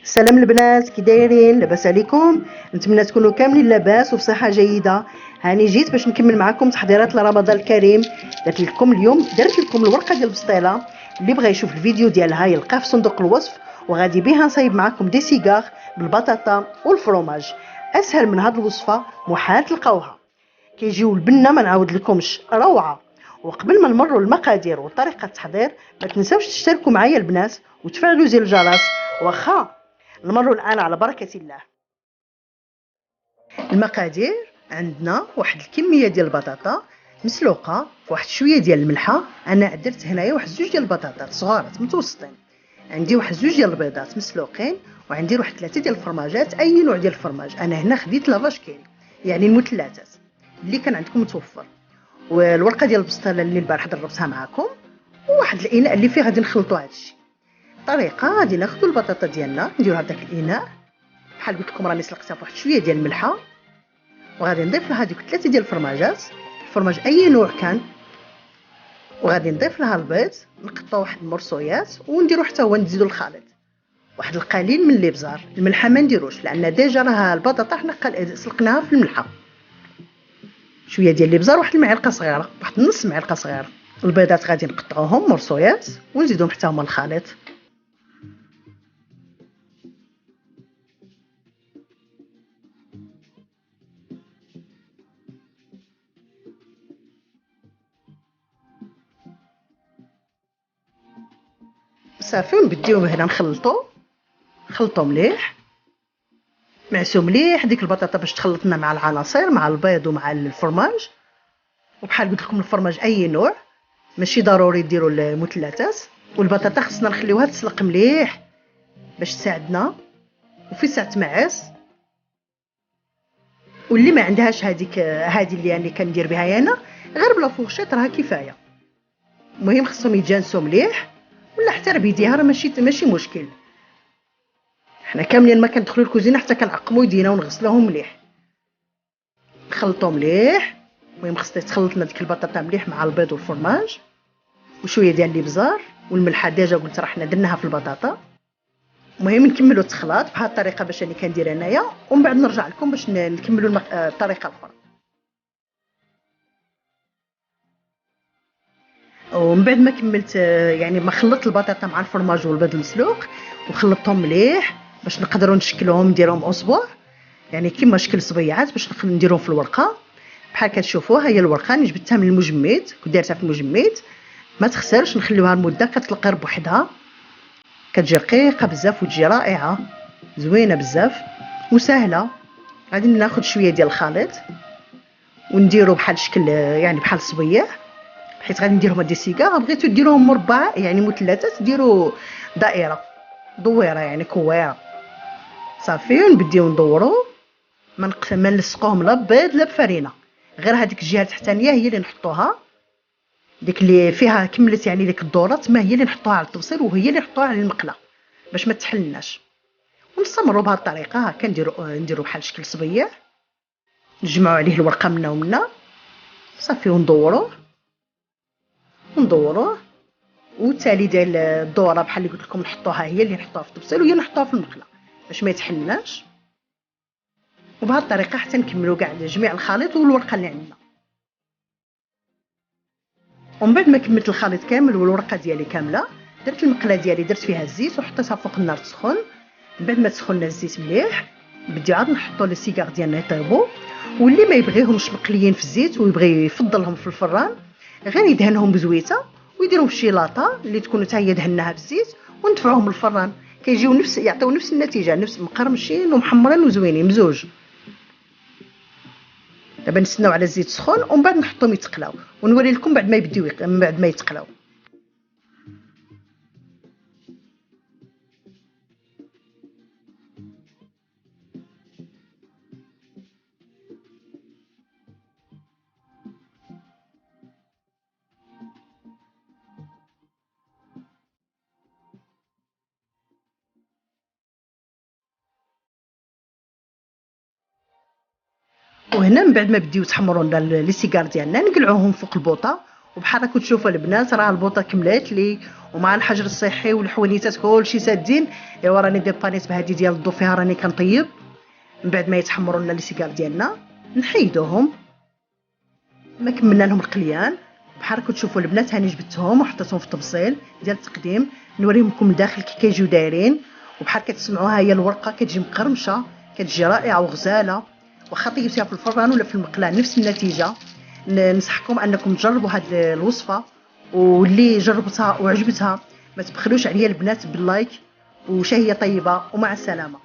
السلام البنات، كي دايرين؟ لاباس عليكم؟ نتمنى تكونوا كاملين لاباس وفي صحه جيده. هاني جيت باش نكمل معكم تحضيرات لرمضان الكريم. درت لكم الورقه ديال البسطيله. اللي بغى يشوف الفيديو ديالها يلقاه في صندوق الوصف، وغادي بها نصايب معكم دي سيغار بالبطاطا والفرomاج. اسهل من هاد الوصفه محال تلقاوها. كيجيو البنه ما نعاود لكمش، روعه. وقبل ما نمروا المقادير وطريقه التحضير، ما تنساوش تشتركوا معايا البنات وتفعلوا زر الجرس. واخا نمروا الان على بركه الله. المقادير: عندنا واحد الكميه ديال البطاطا مسلوقه فواحد شويه ديال الملحه. انا درت هنايا واحد زوج ديال البطاطات صغارات متوسطين. عندي واحد زوج ديال البيضات مسلوقين، وعندي واحد 3 ديال الفرماجات، اي نوع ديال الفرماج. انا هنا خديت لافاش كيري، يعني المثلثات اللي كان عندكم متوفر. والورقه ديال البسطيله اللي البارح ضربتها معكم، وواحد الاناء اللي فيه غادي نخلطوا هادشي. الطريقه: غادي ناخذوا البطاطا ديالنا نديروها في داك الاناء، بحال قلت لكم راني سلقتها فواحد شويه ديال الملحه، وغادي نضيف لها هذيك 3 ديال الفرماجات، الفرماج اي نوع كان، وغادي نضيف لها البيض، نقطعوا واحد المرصويات ونديروا حتى هو نزيدوا الخليط. واحد القليل من الابزار، الملحه ما نديروش لان ديجا راه البطاطا حنا سلقناها في الملحه. شويه ديال الابزار، واحد المعلقه صغيره، واحد نص معلقه صغيره. البيضات غادي نقطعوهم مرصويات ونزيدوهم حتى هما الخليط. صافي ونبديو هنا نخلطو مليح، معسو مليح ديك البطاطا باش تخلطنا مع العناصر، مع البيض ومع الفرماج. وبحال قلت لكم الفرماج اي نوع، ماشي ضروري ديروا المثلثات. والبطاطا خصنا نخليوها تسلق مليح باش تساعدنا وفي ساعه معاس. واللي ما عندهاش هذه اللي يعني كندير بها انا، غير بلا فورشيط راه كفايه. المهم خصهم يتجانسوا مليح، ولا حتى ربيديها راه ماشي مشكل. حنا كاملين ما كندخلوا الكوزينه حتى كنعقموا يدينا ونغسلوهم مليح، نخلطوا مليح. المهم خصنا تخلطنا ديك البطاطا مليح مع البيض والفرماج وشويه ديال الابزار والملحه، ديجا قلت راه حنا درناها في البطاطا. المهم نكملوا التخلاط بهذه الطريقه باش انا كندير انايا، ومن بعد نرجع لكم باش نكملوا الطريقه الاخرى. ومن بعد ما كملت يعني ما خلطت البطاطا مع الفرماج والبيض المسلوق وخلطتهم مليح باش نقدروا نشكلوهم نديرهم اصبع، يعني كيما شكل صبيعات باش نديرهم في الورقه. بحال كتشوفوا ها هي الورقه اللي جبتها من المجمد، كنت دايرتها في المجمد. ما تخسرش، نخليوها المده كتلقى بوحدها، كتجي رقيقه بزاف وتجي رائعه زوينه بزاف وسهله. غادي ناخذ شويه ديال الخليط ونديرو بحال شكل يعني بحال الصبيع، حيت غادي نديرهم هاد السيغار. بغيتو ديروهم مربع يعني مثلثات، ديروا دائره دويره يعني كويره. صافي ونبديو ندورو، ما نلصقوهم لا ببيض لا بفرينه، غير هذيك الجهه التحتانيه هي اللي نحطوها، ديك اللي فيها كملت يعني ديك الدوره تما هي اللي نحطوها على الطبسيل، وهي اللي نحطوها على المقله باش ما تحلناش. ونستمروا بهذه الطريقه. هكا نديروا بحال شكل صبيع، نجمعوا عليه الورقه منا ومنا. صافي وندوروه. والتالي ديال الدوره بحال اللي قلت لكم نحطوها، هي اللي نحطوها في الطبسيل وهي نحطوها في المقله باش ما يتحلناش. وبهذه الطريقه حتى نكملوا كاع جميع الخليط والورقه اللي عندنا. ومن بعد ما كملت الخليط كامل والورقه ديالي كامله، درت المقله ديالي، درت فيها الزيت وحطيتها فوق النار تسخن. من بعد ما تسخن الزيت مليح، بدي عاد نحطوا لي سيغار ديالنا يطيبوا. واللي ما يبغيهمش مقليين في الزيت ويبغي يفضلهم في الفران، غير يدهنهم بزويته ويديرهم في شي لاطه اللي تكون حتى هي دهناها بالزيت وندفعوهم للفران. كيجيو يعطيو نفس النتيجه، نفس مقرمشين ومحمرين وزوينين بزوج. دابا نستناو على الزيت سخون ومن بعد نحطهم يتقلاو، ونوري لكم بعد ما يتقلاو. وهنا من بعد ما بديو يتحمروا لنا لي سيغار ديالنا، نقلعوهم فوق البوطه وبحال راكم تشوفوا البنات راه البوطه كملات لي، ومع الحجر الصحي والحوانيتات كلشي سادين. ايوا راني ديبانيت بهذه ديال الضو فيها، راني كنطيب من بعد ما يتحمروا لنا لي سيجار ديالنا نحيدوهم. ما كملنا لهم القليان. بحال راكم تشوفوا البنات هاني جبدتهم وحطيتهم في التبصيل ديال التقديم. نوريهم لكم الداخل كي كيجيو دايرين، وبحال كتسمعوها هي الورقه كتجي مقرمشه، كتجي رائعه وغزاله. واخا طيبتيها في الفران ولا في المقله نفس النتيجه. ننصحكم انكم تجربوا هذه الوصفه، واللي جربتها وعجبتها ما تبخلوش عليا البنات باللايك. وشهيه طيبه ومع السلامه.